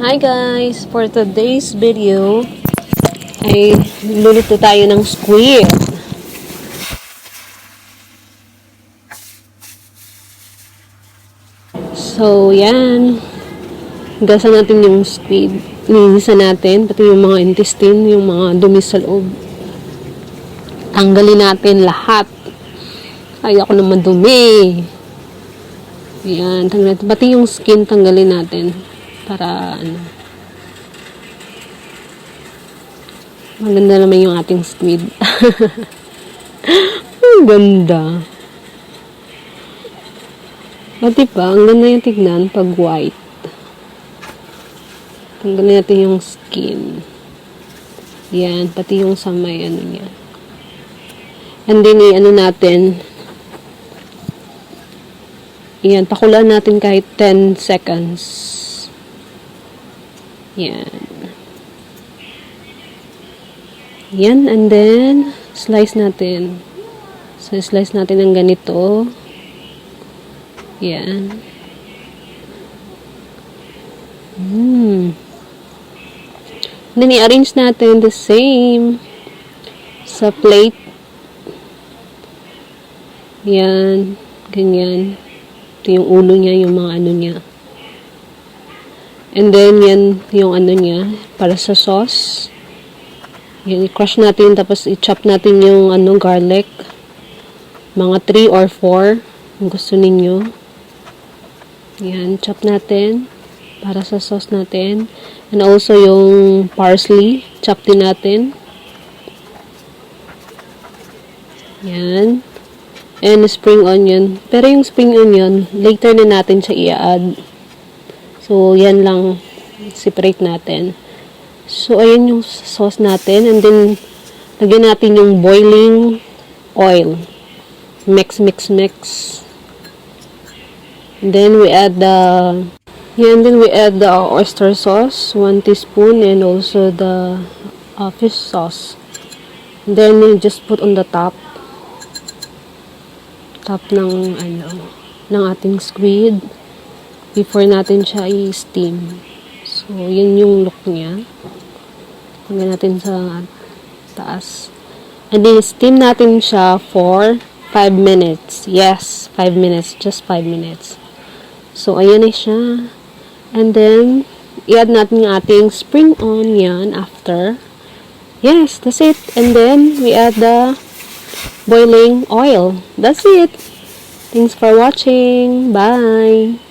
Hi guys! For today's video ay luluto tayo ng squid. So yan, gasa natin yung squid. Linisan natin, pati yung mga intestine, yung mga dumi sa loob. Tanggalin natin lahat. Ay, ako naman dumi. Yan, tanggalin natin. Pati yung skin tanggalin natin. Para maganda naman yung ating squid. Ang ganda. O diba, ang ganda yung tignan pag white. Tanggalin natin yung skin. Yan, pati yung sa may niya. And then, natin. Yan, pakulaan natin kahit 10 seconds. Yan. Yan, and then, slice natin. So, slice natin ng ganito. Yan. Then, i-arrange natin the same sa plate. Yan. Ganyan. Ito yung ulo niya, yung mga niya. And then, yan yung niya, para sa sauce. Yan, i-crush natin, tapos i-chop natin yung garlic. Mga 3 or 4, kung gusto ninyo. Yan, chop natin, para sa sauce natin. And also, yung parsley, chop din natin. Yan. And spring onion. Pero yung spring onion, later na natin siya i-add. So, yan lang. Separate natin. So, ayan yung sauce natin. And then, lagyan natin yung boiling oil. Mix. And then, we add the oyster sauce, 1 teaspoon, and also the fish sauce. And then, you just put on the top ng ating squid before natin siya i-steam. So, yun yung look niya. Hanggang natin sa taas. And then, steam natin siya for 5 minutes. Yes, 5 minutes. Just 5 minutes. So, ayan na siya. And then, i-add natin yung ating spring onion after. Yes, that's it. And then, we add the boiling oil. That's it. Thanks for watching. Bye.